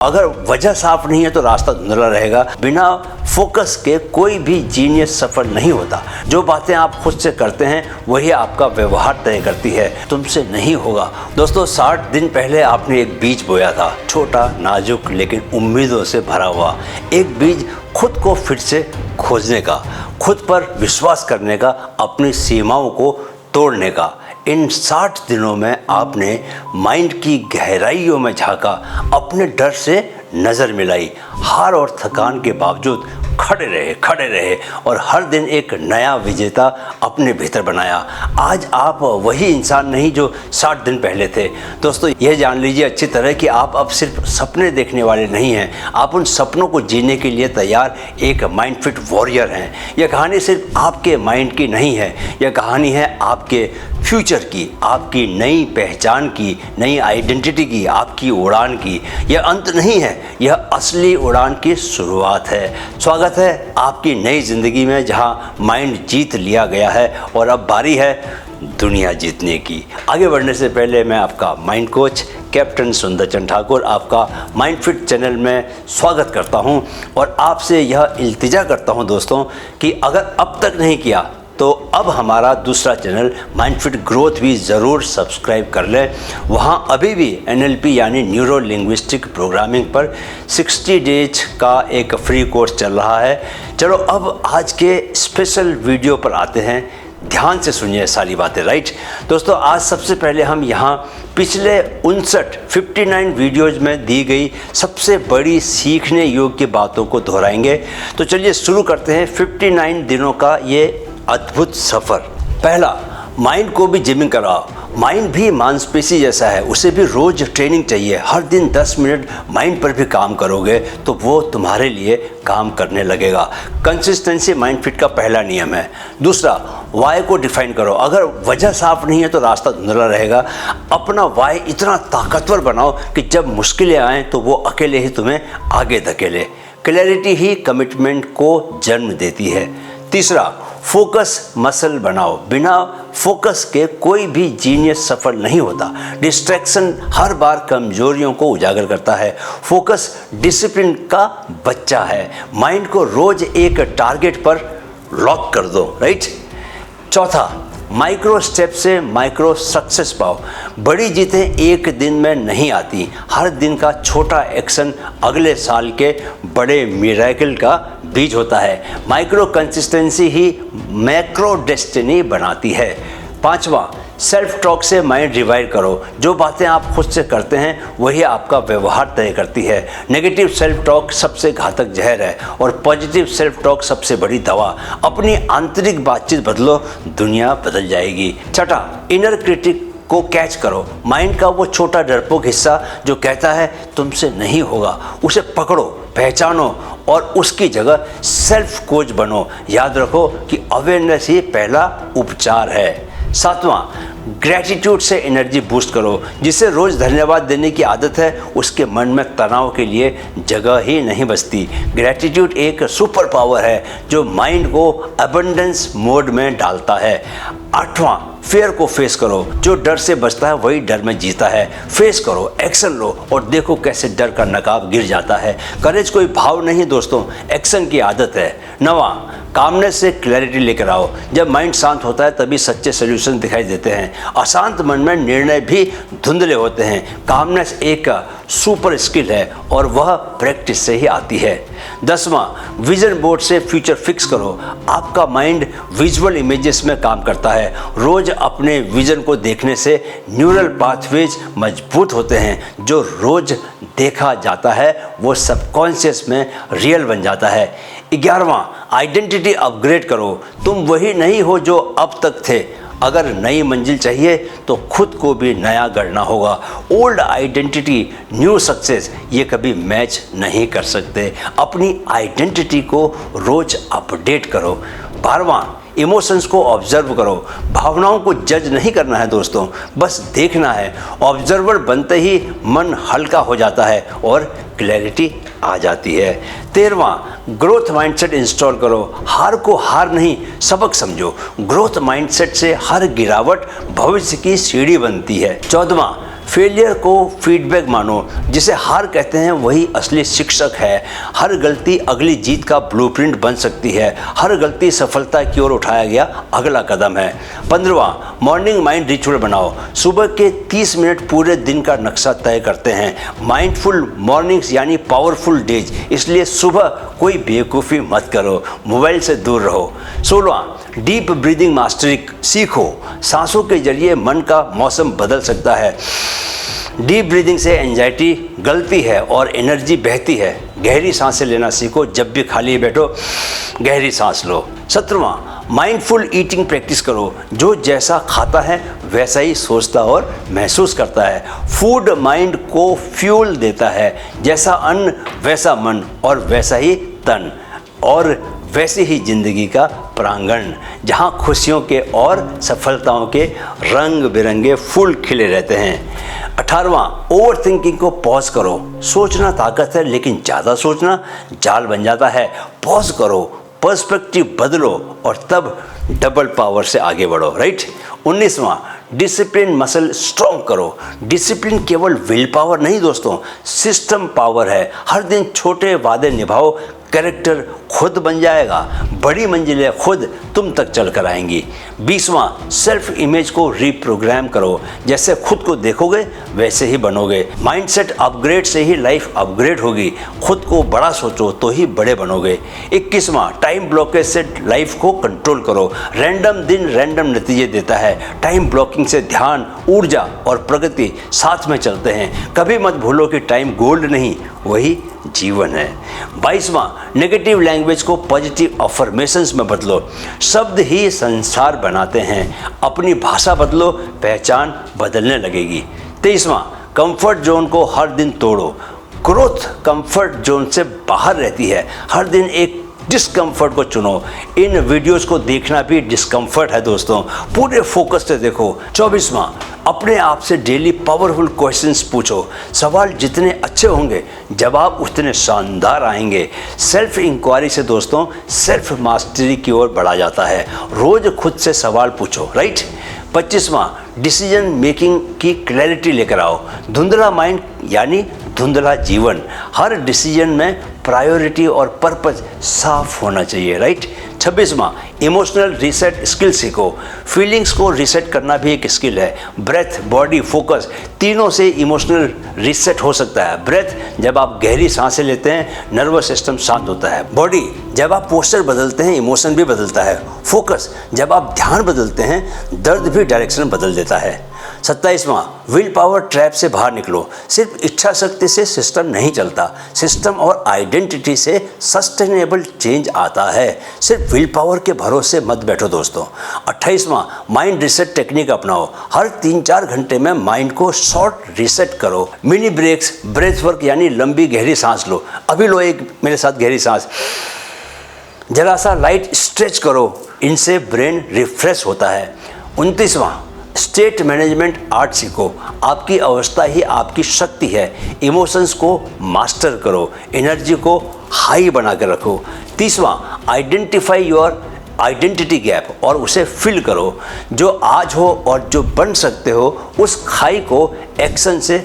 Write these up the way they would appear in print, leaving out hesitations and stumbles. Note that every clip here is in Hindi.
अगर वजह साफ नहीं है तो रास्ता धुंधला रहेगा। बिना फोकस के कोई भी जीनियस सफल नहीं होता। जो बातें आप खुद से करते हैं वही आपका व्यवहार तय करती है, तुमसे नहीं होगा। दोस्तों, 60 दिन पहले आपने एक बीज बोया था, छोटा, नाजुक लेकिन उम्मीदों से भरा हुआ। एक बीज खुद को फिर से खोजने का, खुद पर विश्वास करने का, अपनी सीमाओं को तोड़ने का। इन 60 दिनों में आपने माइंड की गहराइयों में झांका, अपने डर से नज़र मिलाई, हार और थकान के बावजूद खड़े रहे और हर दिन एक नया विजेता अपने भीतर बनाया। आज आप वही इंसान नहीं जो 60 दिन पहले थे। दोस्तों, यह जान लीजिए अच्छी तरह कि आप अब सिर्फ सपने देखने वाले नहीं हैं, आप उन सपनों को जीने के लिए तैयार एक माइंड फिट वॉरियर हैं। यह कहानी सिर्फ आपके माइंड की नहीं है, यह कहानी है आपके फ्यूचर की, आपकी नई पहचान की, नई आइडेंटिटी की, आपकी उड़ान की। यह अंत नहीं है, यह असली उड़ान की शुरुआत है। स्वागत है आपकी नई ज़िंदगी में, जहां माइंड जीत लिया गया है और अब बारी है दुनिया जीतने की। आगे बढ़ने से पहले मैं आपका माइंड कोच कैप्टन सुंदरचंद ठाकुर आपका माइंड फिट चैनल में स्वागत करता हूं और आपसे यह इल्तिजा करता हूं दोस्तों कि अगर अब तक नहीं किया तो अब हमारा दूसरा चैनल माइंड फिट ग्रोथ भी ज़रूर सब्सक्राइब कर लें। वहाँ अभी भी NLP यानी न्यूरो लिंग्विस्टिक प्रोग्रामिंग पर 60 डेज का एक फ्री कोर्स चल रहा है। चलो अब आज के स्पेशल वीडियो पर आते हैं। ध्यान से सुनिए सारी बातें, राइट दोस्तों। आज सबसे पहले हम यहाँ पिछले 59 वीडियोज़ में दी गई सबसे बड़ी सीखने योग्य बातों को दोहराएंगे। तो चलिए शुरू करते हैं 59 दिनों का ये अद्भुत सफ़र। पहला, माइंड को भी जिमिंग कराओ। माइंड भी मांसपेशी जैसा है, उसे भी रोज़ ट्रेनिंग चाहिए। हर दिन 10 मिनट माइंड पर भी काम करोगे तो वो तुम्हारे लिए काम करने लगेगा। कंसिस्टेंसी माइंड फिट का पहला नियम है। दूसरा, वाई को डिफाइन करो। अगर वजह साफ नहीं है तो रास्ता धुंधला रहेगा। अपना वाई इतना ताकतवर बनाओ कि जब मुश्किलें आएँ तो वो अकेले ही तुम्हें आगे धकेले। क्लैरिटी ही कमिटमेंट को जन्म देती है। तीसरा, फोकस मसल बनाओ। बिना फोकस के कोई भी जीनियस सफल नहीं होता। डिस्ट्रैक्शन हर बार कमजोरियों को उजागर करता है। फोकस डिसिप्लिन का बच्चा है। माइंड को रोज एक टारगेट पर लॉक कर दो, राइट। चौथा, माइक्रो स्टेप से माइक्रो सक्सेस पाओ। बड़ी जीतें एक दिन में नहीं आती। हर दिन का छोटा एक्शन अगले साल के बड़े मिरेकल का बीज होता है। माइक्रो कंसिस्टेंसी ही मैक्रो डेस्टिनी बनाती है। पांचवा, सेल्फ टॉक से माइंड रिवाइव करो। जो बातें आप खुद से करते हैं वही आपका व्यवहार तय करती है। नेगेटिव सेल्फ टॉक सबसे घातक जहर है और पॉजिटिव सेल्फ टॉक सबसे बड़ी दवा। अपनी आंतरिक बातचीत बदलो, दुनिया बदल जाएगी। छठा, इनर क्रिटिक को कैच करो। माइंड का वो छोटा डरपोक हिस्सा जो कहता है तुमसे नहीं होगा, उसे पकड़ो, पहचानो और उसकी जगह सेल्फ कोच बनो। याद रखो कि अवेयरनेस ही पहला उपचार है। सातवां, ग्रैटिट्यूड से एनर्जी बूस्ट करो। जिसे रोज़ धन्यवाद देने की आदत है उसके मन में तनाव के लिए जगह ही नहीं बचती। ग्रैटिट्यूड एक सुपर पावर है जो माइंड को अबंडेंस मोड में डालता है। आठवां, फेयर को फेस करो। जो डर से बचता है वही डर में जीता है। फेस करो, एक्शन लो और देखो कैसे डर का नकाब गिर जाता है। करेज कोई भाव नहीं दोस्तों, एक्शन की आदत है। नवां, कामनेस से क्लैरिटी लेकर आओ। जब माइंड शांत होता है तभी सच्चे सॉल्यूशन दिखाई देते हैं। अशांत मन में निर्णय भी धुंधले होते हैं। कामनेस एक सुपर स्किल है और वह प्रैक्टिस से ही आती है। 10वां, विजन बोर्ड से फ्यूचर फिक्स करो। आपका माइंड विजुअल इमेजेस में काम करता है। रोज अपने विजन को देखने से न्यूरल पाथवेज मजबूत होते हैं। जो रोज देखा जाता है वो सबकॉन्शियस में रियल बन जाता है। 11वां, आइडेंटिटी अपग्रेड करो। तुम वही नहीं हो जो अब तक थे। अगर नई मंजिल चाहिए तो खुद को भी नया गढ़ना होगा। ओल्ड आइडेंटिटी न्यू सक्सेस ये कभी मैच नहीं कर सकते। अपनी आइडेंटिटी को रोज अपडेट करो। 12वां, इमोशंस को ऑब्जर्व करो। भावनाओं को जज नहीं करना है दोस्तों, बस देखना है। ऑब्जर्वर बनते ही मन हल्का हो जाता है और क्लैरिटी आ जाती है। 13वां, ग्रोथ माइंडसेट इंस्टॉल करो। हार को हार नहीं, सबक समझो। ग्रोथ माइंडसेट से हर गिरावट भविष्य की सीढ़ी बनती है। 14वां, फेलियर को फीडबैक मानो। जिसे हार कहते हैं वही असली शिक्षक है। हर गलती अगली जीत का ब्लूप्रिंट बन सकती है। हर गलती सफलता की ओर उठाया गया अगला कदम है। 15वां, मॉर्निंग माइंड रिचुअल बनाओ। सुबह के 30 मिनट पूरे दिन का नक्शा तय करते हैं। माइंडफुल मॉर्निंग्स यानी पावरफुल डेज, इसलिए सुबह कोई बेवकूफ़ी मत करो, मोबाइल से दूर रहो। 16वां, डीप ब्रीदिंग मास्टरी सीखो। सांसों के जरिए मन का मौसम बदल सकता है। डीप ब्रीदिंग से एंजाइटी गलती है और एनर्जी बहती है। गहरी सांसें लेना सीखो। जब भी खाली बैठो गहरी सांस लो। 17वां, माइंडफुल ईटिंग प्रैक्टिस करो। जो जैसा खाता है वैसा ही सोचता और महसूस करता है। फूड माइंड को फ्यूल देता है। जैसा अन्न वैसा मन और वैसा ही तन और वैसे ही जिंदगी का प्रांगण, जहाँ खुशियों के और सफलताओं के रंग बिरंगे फूल खिले रहते हैं। 18वां, ओवर थिंकिंग को पॉज करो। सोचना ताकत है लेकिन ज़्यादा सोचना जाल बन जाता है। पॉज करो, पर्सपेक्टिव बदलो और तब डबल पावर से आगे बढ़ो, राइट। 19वां, डिसिप्लिन मसल स्ट्रॉन्ग करो। डिसिप्लिन केवल विल पावर नहीं दोस्तों, सिस्टम पावर है। हर दिन छोटे वादे निभाओ, कैरेक्टर खुद बन जाएगा। बड़ी मंजिलें खुद तुम तक चल कर आएंगी। 20वां, सेल्फ इमेज को रीप्रोग्राम करो। जैसे खुद को देखोगे वैसे ही बनोगे। माइंडसेट अपग्रेड से ही लाइफ अपग्रेड होगी। खुद को बड़ा सोचो तो ही बड़े बनोगे। 21वां, टाइम ब्लॉकेज से लाइफ को कंट्रोल करो। रैंडम दिन रैंडम नतीजे देता है। टाइम ब्लॉकिंग से ध्यान, ऊर्जा और प्रगति साथ में चलते हैं। कभी मत भूलो कि टाइम गोल्ड नहीं, वही जीवन है। 22वां, नेगेटिव लैंग्वेज को पॉजिटिव अफर्मेशंस में बदलो। शब्द ही संसार बनाते हैं। अपनी भाषा बदलो, पहचान बदलने लगेगी। 23वां, कंफर्ट जोन को हर दिन तोड़ो। ग्रोथ कंफर्ट जोन से बाहर रहती है। हर दिन एक डिस्कम्फर्ट को चुनो। इन वीडियोस को देखना भी डिस्कम्फर्ट है दोस्तों, पूरे फोकस से देखो। 24वां, अपने आप से डेली पावरफुल क्वेश्चंस पूछो। सवाल जितने अच्छे होंगे जवाब उतने शानदार आएंगे। सेल्फ इंक्वायरी से दोस्तों सेल्फ मास्टरी की ओर बढ़ा जाता है। रोज खुद से सवाल पूछो, राइट। 25वां, डिसीजन मेकिंग की क्लैरिटी लेकर आओ। धुंधला माइंड यानी धुंधला जीवन। हर डिसीजन में प्रायोरिटी और पर्पस साफ होना चाहिए, राइट। 26वां, इमोशनल रीसेट स्किल सीखो। फीलिंग्स को रीसेट करना भी एक स्किल है। ब्रेथ, बॉडी, फोकस तीनों से इमोशनल रीसेट हो सकता है। ब्रेथ, जब आप गहरी सांसें लेते हैं नर्वस सिस्टम शांत होता है। बॉडी, जब आप पोस्चर बदलते हैं इमोशन भी बदलता है। फोकस, जब आप ध्यान बदलते हैं दर्द भी डायरेक्शन बदल देता है। 27वां, विल पावर ट्रैप से बाहर निकलो। सिर्फ इच्छा शक्ति से सिस्टम नहीं चलता, सिस्टम और आइडेंटिटी से सस्टेनेबल चेंज आता है। सिर्फ विल पावर के भरोसे मत बैठो दोस्तों। 28वां, माइंड रिसेट टेक्निक अपनाओ। हर 3-4 घंटे में माइंड को शॉर्ट रिसेट करो। मिनी ब्रेक्स, ब्रेथ वर्क यानी लंबी गहरी सांस लो। अभी लो एक मेरे साथ गहरी सांस। जरा सा लाइट स्ट्रेच करो, इनसे ब्रेन रिफ्रेश होता है। 29वां, स्टेट मैनेजमेंट आर्ट सीखो। आपकी अवस्था ही आपकी शक्ति है। इमोशंस को मास्टर करो, एनर्जी को हाई बना कर रखो। 30वां, आइडेंटिफाई योर आइडेंटिटी गैप और उसे फिल करो। जो आज हो और जो बन सकते हो उस खाई को एक्शन से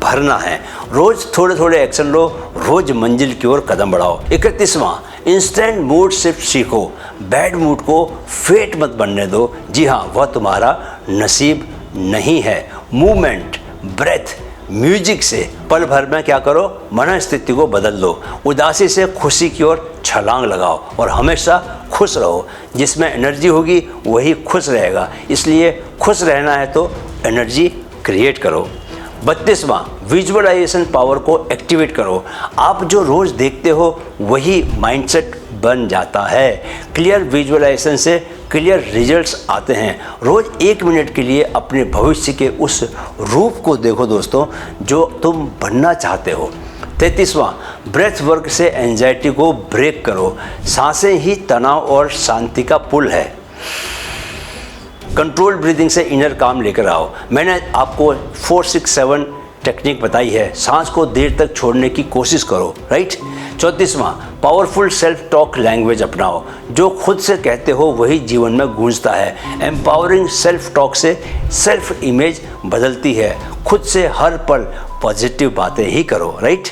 भरना है। रोज थोड़े थोड़े एक्शन लो, रोज मंजिल की ओर कदम बढ़ाओ। 31वां, इंस्टेंट मूड शिफ्ट सीखो। बैड मूड को फेट मत बनने दो। जी हाँ, वह तुम्हारा नसीब नहीं है। मूवमेंट, ब्रेथ, म्यूजिक से पल भर में क्या करो, मन स्थिति को बदल दो। उदासी से खुशी की ओर छलांग लगाओ और हमेशा खुश रहो। जिसमें एनर्जी होगी वही खुश रहेगा, इसलिए खुश रहना है तो एनर्जी क्रिएट करो। 32वां, विजुअलाइजेशन पावर को एक्टिवेट करो। आप जो रोज देखते हो वही माइंडसेट बन जाता है। क्लियर विजुअलाइजेशन से क्लियर रिजल्ट्स आते हैं। रोज 1 मिनट के लिए अपने भविष्य के उस रूप को देखो दोस्तों जो तुम बनना चाहते हो। 33वां, ब्रेथ वर्क से एंजाइटी को ब्रेक करो। सांसें ही तनाव और शांति का पुल है। कंट्रोल ब्रीदिंग से इनर काम लेकर आओ। मैंने आपको 4-6-7 टेक्निक बताई है। सांस को देर तक छोड़ने की कोशिश करो, राइट। 34वां, पावरफुल सेल्फ टॉक लैंग्वेज अपनाओ। जो खुद से कहते हो वही जीवन में गूंजता है। एम्पावरिंग सेल्फ टॉक से सेल्फ इमेज बदलती है। खुद से हर पल पॉजिटिव बातें ही करो, राइट।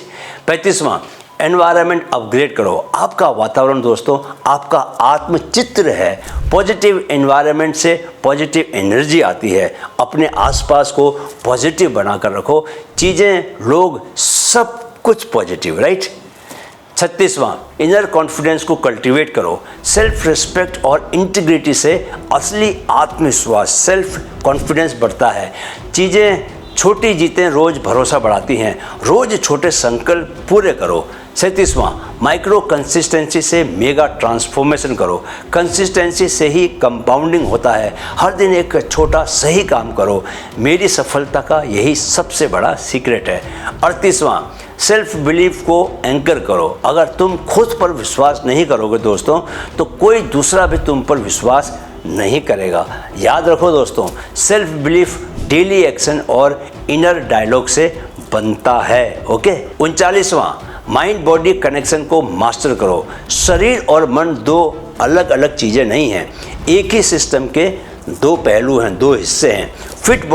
35वां, एनवायरनमेंट अपग्रेड करो। आपका वातावरण दोस्तों आपका आत्मचित्र है। पॉजिटिव एनवायरनमेंट से पॉजिटिव एनर्जी आती है। अपने आसपास को पॉजिटिव बनाकर रखो। चीज़ें, लोग, सब कुछ पॉजिटिव, राइट। 36वां, इनर कॉन्फिडेंस को कल्टीवेट करो। सेल्फ रिस्पेक्ट और इंटीग्रिटी से असली आत्मविश्वास, सेल्फ कॉन्फिडेंस बढ़ता है। चीज़ें छोटी जीतें रोज़ भरोसा बढ़ाती हैं। रोज़ छोटे संकल्प पूरे करो। 37वां, माइक्रो कंसिस्टेंसी से मेगा ट्रांसफॉर्मेशन करो। कंसिस्टेंसी से ही कंपाउंडिंग होता है। हर दिन एक छोटा सही काम करो। मेरी सफलता का यही सबसे बड़ा सीक्रेट है। 38वां, सेल्फ बिलीफ को एंकर करो। अगर तुम खुद पर विश्वास नहीं करोगे दोस्तों तो कोई दूसरा भी तुम पर विश्वास नहीं करेगा। याद रखो दोस्तों, सेल्फ बिलीफ डेली एक्शन और इनर डायलॉग से बनता है। ओके। 39वां, माइंड बॉडी कनेक्शन को मास्टर करो। शरीर और मन दो अलग अलग चीज़ें नहीं हैं, एक ही सिस्टम के दो पहलू हैं, दो हिस्से हैं। फिट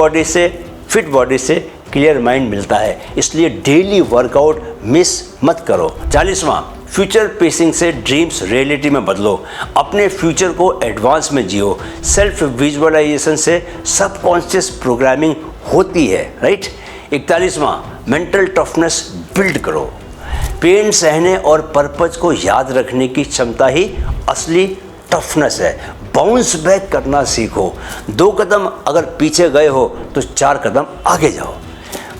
बॉडी से क्लियर माइंड मिलता है, इसलिए डेली वर्कआउट मिस मत करो। 40वां, फ्यूचर पेसिंग से ड्रीम्स रियलिटी में बदलो। अपने फ्यूचर को एडवांस में जियो। सेल्फ विजुअलाइजेशन से सबकॉन्शियस प्रोग्रामिंग होती है, राइट। 41वां, मेंटल टफनेस बिल्ड करो। पेन सहने और पर्पज को याद रखने की क्षमता ही असली टफनेस है। बाउंस बैक करना सीखो। 2 कदम अगर पीछे गए हो तो 4 कदम आगे जाओ।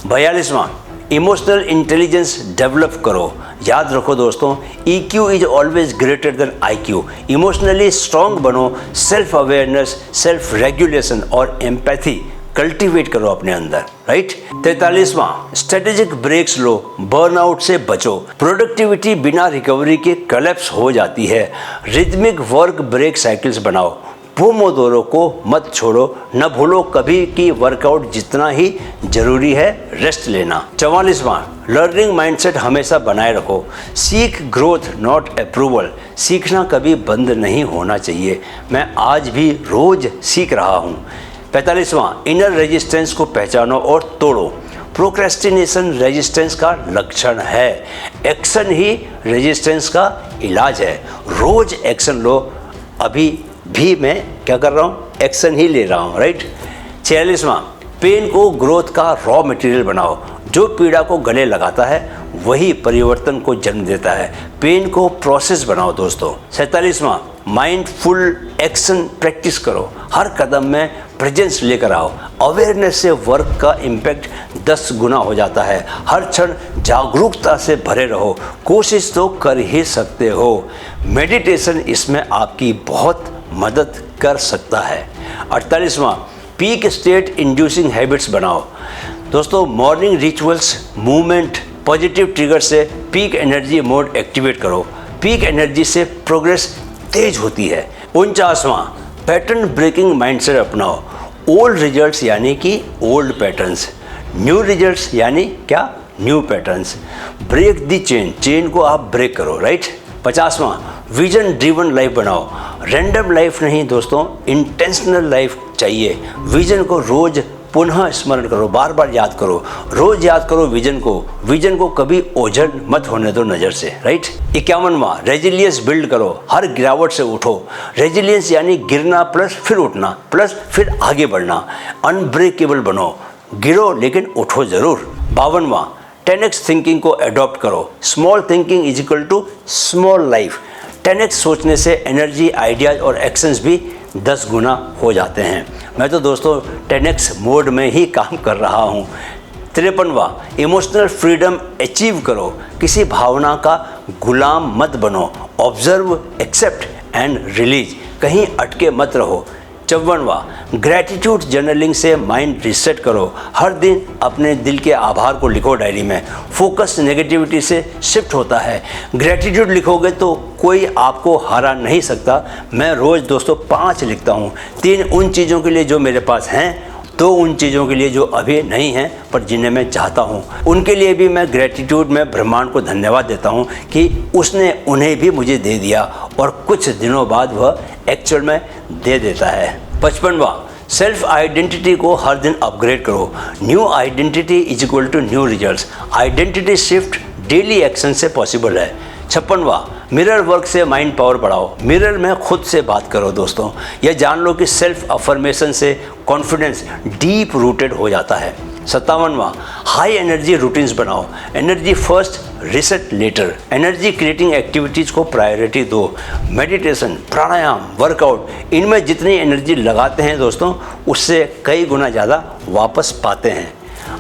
42वां, इमोशनल इंटेलिजेंस डेवलप करो। याद रखो दोस्तों, EQ is always greater than IQ। Emotionally strong बनो। सेल्फ अवेयरनेस, सेल्फ रेगुलेशन और एम्पैथी कल्टीवेट करो अपने अंदर, राइट। 43वां, स्ट्रेटेजिक ब्रेक्स लो। बर्नआउट से बचो। प्रोडक्टिविटी बिना रिकवरी के कोलैप्स हो जाती है। रिदमिक वर्क ब्रेक साइकिल्स बनाओ। पोमोडोरो को मत छोड़ो। न भूलो कभी कि वर्कआउट जितना ही जरूरी है रेस्ट लेना। 44वां, लर्निंग माइंडसेट हमेशा बनाए रखो। सीख ग्रोथ नॉट अप्रूवल। सीखना कभी बंद नहीं होना चाहिए। मैं आज भी रोज सीख रहा हूँ। 45वां, इनर रेजिस्टेंस को पहचानो और तोड़ो। प्रोक्रेस्टिनेशन रेजिस्टेंस का लक्षण है। एक्शन ही रेजिस्टेंस का इलाज है। रोज एक्शन लो। अभी भी मैं क्या कर रहा हूँ, एक्शन ही ले रहा हूँ, राइट। 46वां, पेन को ग्रोथ का रॉ मटेरियल बनाओ। जो पीड़ा को गले लगाता है वही परिवर्तन को जन्म देता है। पेन को प्रोसेस बनाओ दोस्तों। 47वां, माइंडफुल एक्शन प्रैक्टिस करो। हर कदम में प्रेजेंस लेकर आओ। अवेयरनेस से वर्क का इम्पैक्ट 10 गुना हो जाता है। हर क्षण जागरूकता से भरे रहो। कोशिश तो कर ही सकते हो। मेडिटेशन इसमें आपकी बहुत मदद कर सकता है। 48वां, पीक स्टेट इंड्यूसिंग हैबिट्स बनाओ। दोस्तों, morning rituals, movement, positive trigger से पीक एनर्जी मोड एक्टिवेट करो। पीक एनर्जी से प्रोग्रेस तेज होती है। 49वां, पैटर्न ब्रेकिंग माइंडसेट अपनाओ। ओल्ड रिजल्ट्स यानी कि ओल्ड पैटर्न्स, न्यू रिजल्ट्स यानी क्या, new patterns. Break the chain को आप ब्रेक करो, राइट। 50वां, विजन ड्रिवन लाइफ बनाओ। रैंडम लाइफ नहीं दोस्तों, इंटेंशनल लाइफ चाहिए। विजन को रोज पुनः स्मरण करो, बार बार याद करो। रोज याद करो विजन को कभी ओझल मत होने दो नज़र से, राइट। 51वां, रेजिलियंस बिल्ड करो। हर गिरावट से उठो। रेजिलियंस यानी गिरना प्लस फिर उठना प्लस फिर आगे बढ़ना। अनब्रेकेबल बनो। गिरो लेकिन उठो जरूर। 52वां, 10x थिंकिंग को अडॉप्ट करो। Small thinking is equal to small life. 10x सोचने से एनर्जी, आइडियाज और एक्शंस भी 10 गुना हो जाते हैं। मैं तो दोस्तों 10x मोड में ही काम कर रहा हूँ। 53वां, इमोशनल फ्रीडम अचीव करो। किसी भावना का गुलाम मत बनो। Observe, accept and release. कहीं अटके मत रहो। 54वां, ग्रैटिट्यूड जर्नलिंग से माइंड रिसेट करो। हर दिन अपने दिल के आभार को लिखो डायरी में। फोकस नेगेटिविटी से शिफ्ट होता है। ग्रैटिट्यूड लिखोगे तो कोई आपको हरा नहीं सकता। मैं रोज़ दोस्तों 5 लिखता हूँ। 3 उन चीज़ों के लिए जो मेरे पास हैं तो उन चीज़ों के लिए जो अभी नहीं हैं पर जिन्हें मैं चाहता हूँ, उनके लिए भी मैं ग्रेटिट्यूड में ब्रह्मांड को धन्यवाद देता हूँ कि उसने उन्हें भी मुझे दे दिया और कुछ दिनों बाद वह एक्चुअल में दे देता है। 55वां, सेल्फ आइडेंटिटी को हर दिन अपग्रेड करो। New identity is equal to new results. Identity shift daily action से पॉसिबल है। 56वां, मिरर वर्क से माइंड पावर बढ़ाओ। मिरर में खुद से बात करो दोस्तों। यह जान लो कि सेल्फ अफर्मेशन से कॉन्फिडेंस डीप रूटेड हो जाता है। 57वां, हाई एनर्जी रूटीन्स बनाओ। Energy first, reset later. Energy creating activities को प्रायोरिटी दो। मेडिटेशन, प्राणायाम, वर्कआउट, इनमें जितनी एनर्जी लगाते हैं दोस्तों, उससे कई गुना ज़्यादा वापस पाते हैं।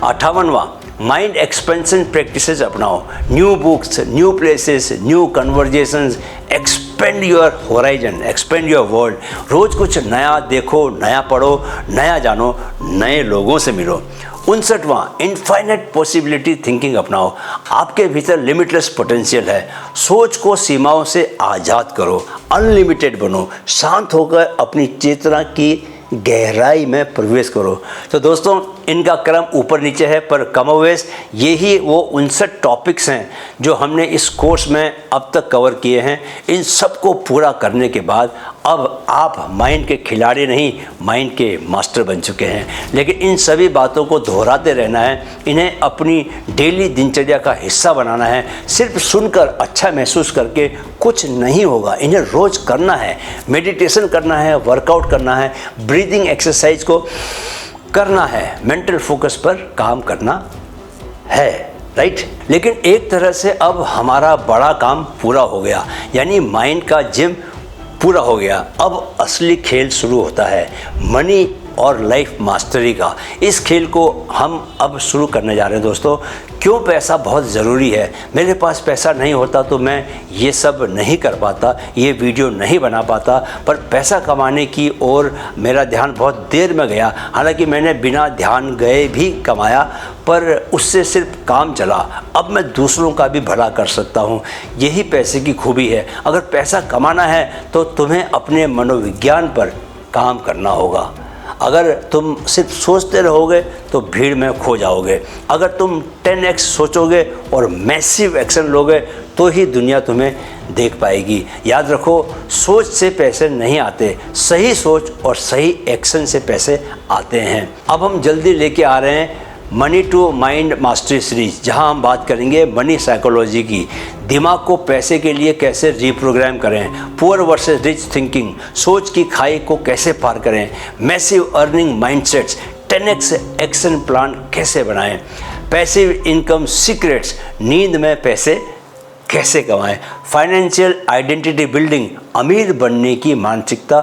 58वां, माइंड एक्सपेंशन प्रैक्टिसेस अपनाओ। New books, new places, new conversations, expand your horizon, expand your world. रोज़ कुछ नया देखो, नया पढ़ो, नया जानो, नए लोगों से मिलो। 59वां, इनफाइनाइट पॉसिबिलिटी थिंकिंग अपनाओ। आपके भीतर लिमिटलेस पोटेंशियल है। सोच को सीमाओं से आज़ाद करो, अनलिमिटेड बनो, शांत होकर अपनी चेतना की गहराई में प्रवेश करो। तो दोस्तों, इनका क्रम ऊपर नीचे है पर कमोवेश यही वो 59 टॉपिक्स हैं जो हमने इस कोर्स में अब तक कवर किए हैं। इन सब को पूरा करने के बाद अब आप माइंड के खिलाड़ी नहीं, माइंड के मास्टर बन चुके हैं। लेकिन इन सभी बातों को दोहराते रहना है, इन्हें अपनी डेली दिनचर्या का हिस्सा बनाना है। सिर्फ सुनकर अच्छा महसूस करके कुछ नहीं होगा, इन्हें रोज़ करना है। मेडिटेशन करना है, वर्कआउट करना है, ब्रीदिंग एक्सरसाइज को करना है, मेंटल फोकस पर काम करना है, राइट। लेकिन एक तरह से अब हमारा बड़ा काम पूरा हो गया, यानी माइंड का जिम पूरा हो गया। अब असली खेल शुरू होता है, मनी और लाइफ मास्टरी का। इस खेल को हम अब शुरू करने जा रहे हैं दोस्तों। क्यों पैसा बहुत ज़रूरी है। मेरे पास पैसा नहीं होता तो मैं ये सब नहीं कर पाता, ये वीडियो नहीं बना पाता। पर पैसा कमाने की ओर मेरा ध्यान बहुत देर में गया। हालांकि मैंने बिना ध्यान गए भी कमाया, पर उससे सिर्फ काम चला। अब मैं दूसरों का भी भला कर सकता हूँ। यही पैसे की खूबी है। अगर पैसा कमाना है तो तुम्हें अपने मनोविज्ञान पर काम करना होगा। अगर तुम सिर्फ सोचते रहोगे तो भीड़ में खो जाओगे। अगर तुम 10x सोचोगे और मैसिव एक्शन लोगे तो ही दुनिया तुम्हें देख पाएगी। याद रखो, सोच से पैसे नहीं आते, सही सोच और सही एक्शन से पैसे आते हैं। अब हम जल्दी लेके आ रहे हैं money to mind mastery series, जहां हम बात करेंगे मनी साइकोलॉजी की। दिमाग को पैसे के लिए कैसे रीप्रोग्राम करें, पुअर वर्सेस रिच थिंकिंग, सोच की खाई को कैसे पार करें, massive earning mindsets, 10x action plan कैसे बनाएं, पैसिव इनकम सीक्रेट्स, नींद में पैसे कैसे कमाएं, फाइनेंशियल आइडेंटिटी बिल्डिंग, अमीर बनने की मानसिकता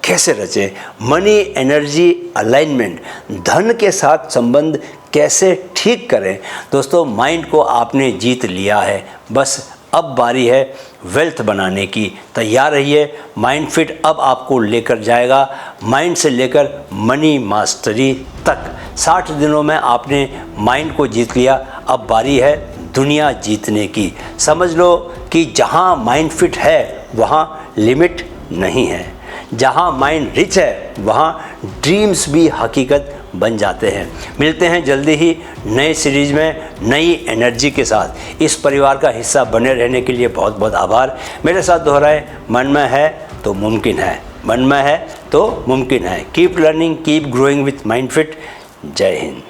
कैसे रचें, मनी एनर्जी अलाइनमेंट, धन के साथ संबंध कैसे ठीक करें। दोस्तों, माइंड को आपने जीत लिया है, बस अब बारी है वेल्थ बनाने की। तैयार रहिए, माइंड फिट अब आपको लेकर जाएगा माइंड से लेकर मनी मास्टरी तक। 60 दिनों में आपने माइंड को जीत लिया, अब बारी है दुनिया जीतने की। समझ लो कि जहाँ माइंड फिट है वहाँ लिमिट नहीं है, जहाँ माइंड रिच है वहाँ ड्रीम्स भी हकीकत बन जाते हैं। मिलते हैं जल्दी ही नए सीरीज में नई एनर्जी के साथ। इस परिवार का हिस्सा बने रहने के लिए बहुत बहुत आभार। मेरे साथ दोहराएं, मन में है तो मुमकिन है, मन में है तो मुमकिन है। Keep learning, keep growing with mind fit. जय हिंद।